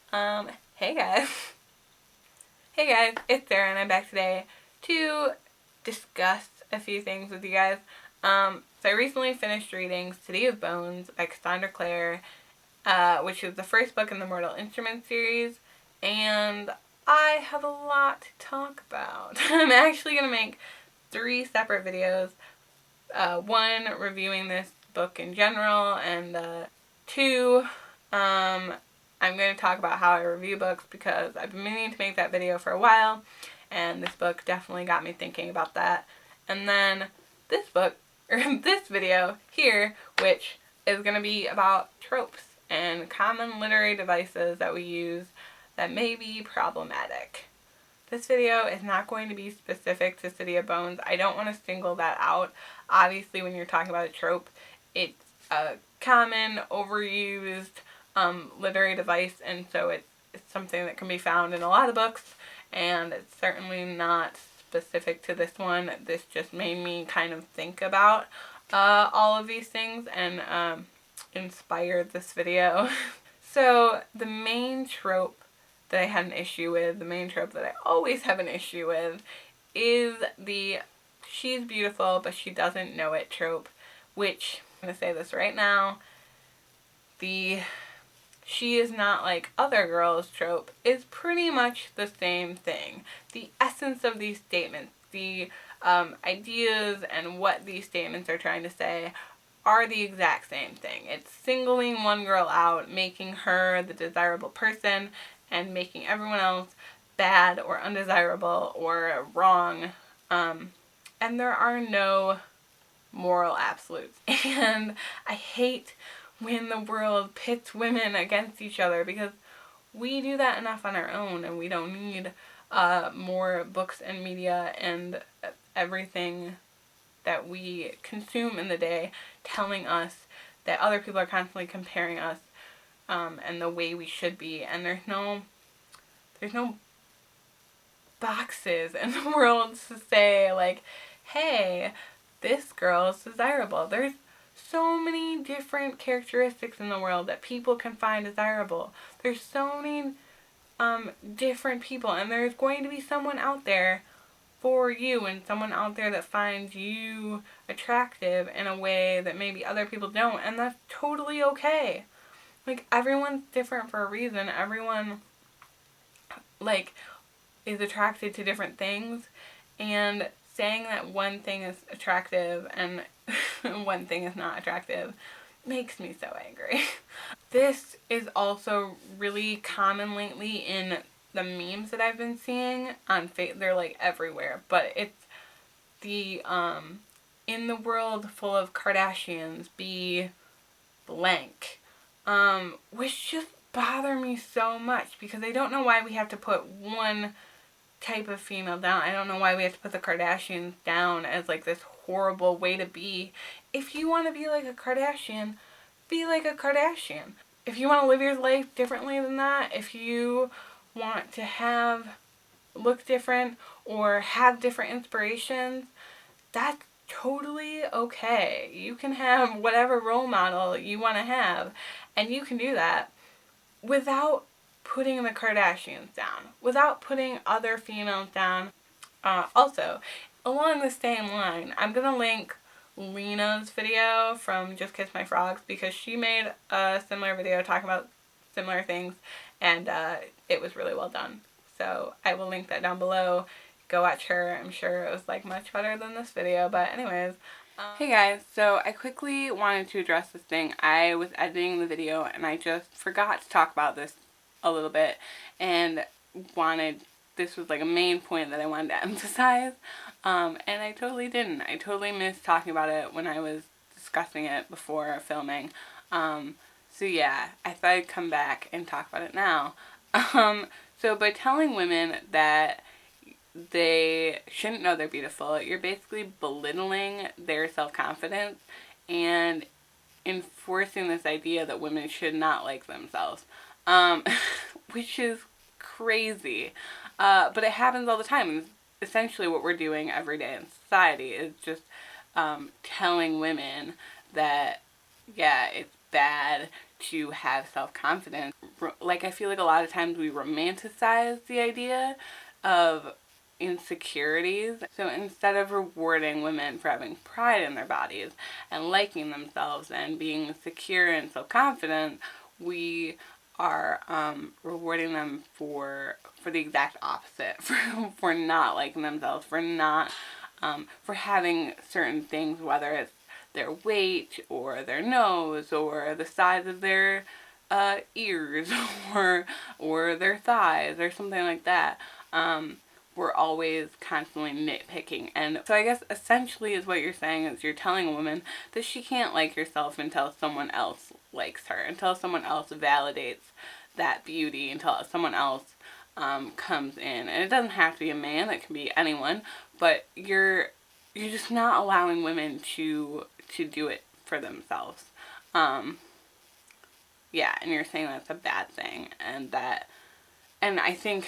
Hey guys. Hey guys, it's Sarah and I'm back today to discuss a few things with you guys. So I recently finished reading City of Bones by Cassandra Clare, which is the first book in the Mortal Instruments series, and I have a lot to talk about. I'm actually going to make 3 separate videos. One, reviewing this book in general, and 2, I'm going to talk about how I review books because I've been meaning to make that video for a while, and this book definitely got me thinking about that. And then this book, or this video here, which is going to be about tropes and common literary devices that we use that may be problematic. This video is not going to be specific to City of Bones. I don't want to single that out. Obviously, when you're talking about a trope, it's a common, overused literary device, and so it's something that can be found in a lot of books, and it's certainly not specific to this one. This just made me kind of think about all of these things and inspired this video. So the main trope that I had an issue with, the main trope that I always have an issue with, is the she's beautiful but she doesn't know it trope, which, I'm going to say this right now, the she is not like other girls trope is pretty much the same thing. The essence of these statements, the ideas and what these statements are trying to say are the exact same thing. It's singling one girl out, making her the desirable person, and making everyone else bad or undesirable or wrong. And there are no moral absolutes. And I hate when the world pits women against each other because we do that enough on our own, and we don't need more books and media and everything that we consume in the day telling us that other people are constantly comparing us and the way we should be, and there's no boxes in the world to say like, hey, this girl is desirable. There's so many different characteristics in the world that people can find desirable. There's so many different people, and there's going to be someone out there for you, and someone out there that finds you attractive in a way that maybe other people don't, and that's totally okay. Like, everyone's different for a reason. Everyone, like, is attracted to different things, and saying that one thing is attractive and one thing is not attractive makes me so angry. This is also really common lately in the memes that I've been seeing on they're like everywhere, but it's the in the world full of Kardashians be blank, which just bother me so much because I don't know why we have to put one type of female down. I don't know why we have to put the Kardashians down as like this horrible way to be. If you want to be like a Kardashian, be like a Kardashian. If you want to live your life differently than that, if you want to look different or have different inspirations, that's totally okay. You can have whatever role model you want to have, and you can do that without putting the Kardashians down, without putting other females down. Also, along the same line, I'm going to link Lena's video from Just Kiss My Frogs because she made a similar video talking about similar things, and it was really well done. So I will link that down below. Go watch her. I'm sure it was like much better than this video, but anyways. Hey guys, so I quickly wanted to address this thing. I was editing the video and I just forgot to talk about this a little bit, and this was like a main point that I wanted to emphasize, and I totally didn't. I totally missed talking about it when I was discussing it before filming. So yeah, I thought I'd come back and talk about it now. So by telling women that they shouldn't know they're beautiful, you're basically belittling their self-confidence and enforcing this idea that women should not like themselves, which is crazy. But it happens all the time. Essentially what we're doing every day in society is just telling women that, yeah, it's bad to have self-confidence. Like, I feel like a lot of times we romanticize the idea of insecurities. So instead of rewarding women for having pride in their bodies and liking themselves and being secure and self-confident, we are rewarding them for the exact opposite, for not liking themselves, for not for having certain things, whether it's their weight or their nose or the size of their ears or their thighs or something like that. We're always constantly nitpicking. And so I guess essentially is what you're saying is you're telling a woman that she can't like herself until someone else likes her, until someone else validates that beauty, until someone else comes in. And it doesn't have to be a man, it can be anyone, but you're just not allowing women to do it for themselves. Yeah, and you're saying that's a bad thing, and I think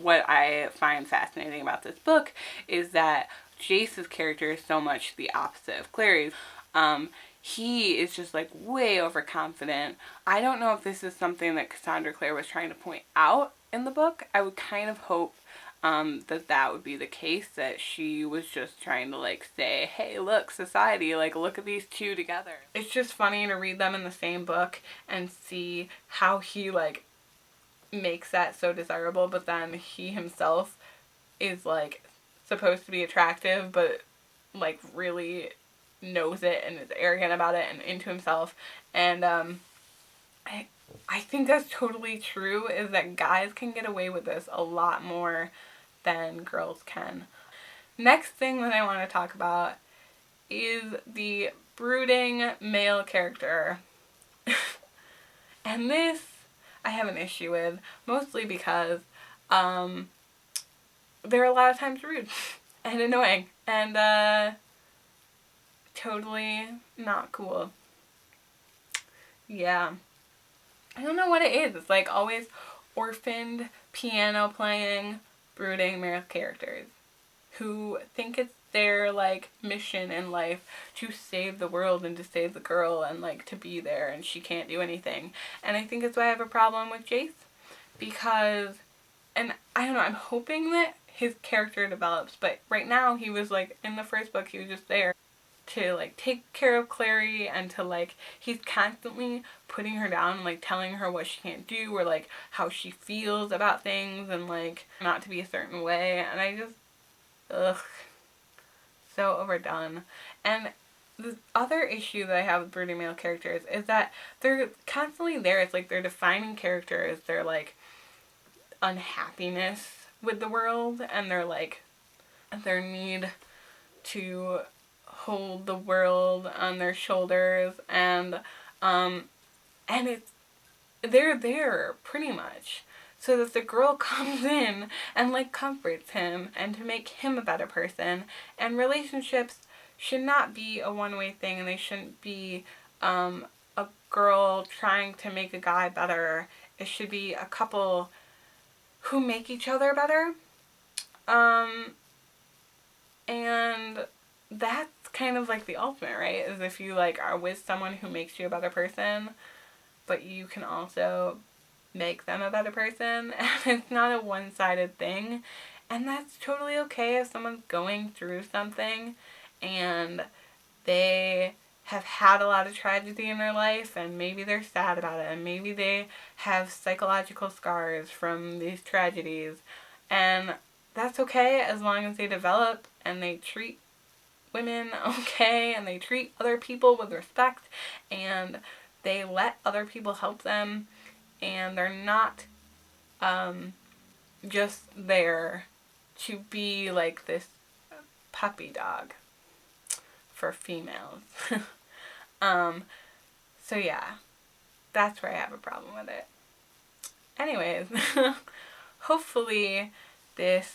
what I find fascinating about this book is that Jace's character is so much the opposite of Clary's. He is just like way overconfident. I don't know if this is something that Cassandra Clare was trying to point out in the book. I would kind of hope that would be the case, that she was just trying to like say, hey, look, society, like, look at these two together. It's just funny to read them in the same book and see how he like makes that so desirable, but then he himself is like supposed to be attractive, but like really knows it and is arrogant about it and into himself. And I think that's totally true, is that guys can get away with this a lot more than girls can. Next thing that I want to talk about is the brooding male character. And this I have an issue with, mostly because they're a lot of times rude and annoying and totally not cool. Yeah. I don't know what it is. It's like always orphaned, piano playing, brooding male characters who think it's their like mission in life to save the world and to save the girl and like to be there, and she can't do anything. And I think that's why I have a problem with Jace, because, and I don't know, I'm hoping that his character develops, but right now he was like, in the first book, he was just there to like take care of Clary, and to like, he's constantly putting her down and like telling her what she can't do or like how she feels about things and like not to be a certain way. And I just, ugh, so overdone. And the other issue that I have with brooding male characters is that they're constantly there. It's like their defining character is their like unhappiness with the world and their like their need to hold the world on their shoulders, and it's, they're there pretty much so that the girl comes in and like comforts him and to make him a better person. And relationships should not be a one-way thing, and they shouldn't be a girl trying to make a guy better. It should be a couple who make each other better. And that's kind of like the ultimate, right? Is if you like are with someone who makes you a better person, but you can also make them a better person. And it's not a one-sided thing. And that's totally okay if someone's going through something and they have had a lot of tragedy in their life, and maybe they're sad about it, and maybe they have psychological scars from these tragedies. And that's okay as long as they develop and they treat women okay, and they treat other people with respect, and they let other people help them, and they're not just there to be like this puppy dog for females. So yeah, that's where I have a problem with it. Anyways, hopefully this,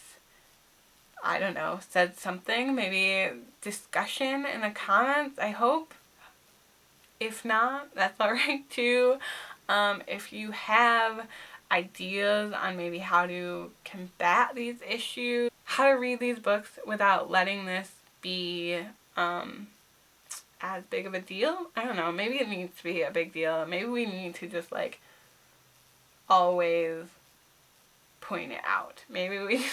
I don't know, said something, maybe discussion in the comments, I hope. If not, that's alright too. If you have ideas on maybe how to combat these issues, how to read these books without letting this be as big of a deal. I don't know. Maybe it needs to be a big deal. Maybe we need to just like always point it out. Maybe we,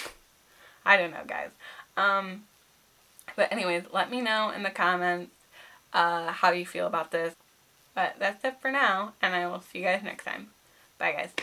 I don't know, guys. But anyways, let me know in the comments how you feel about this. But that's it for now, and I will see you guys next time. Bye, guys.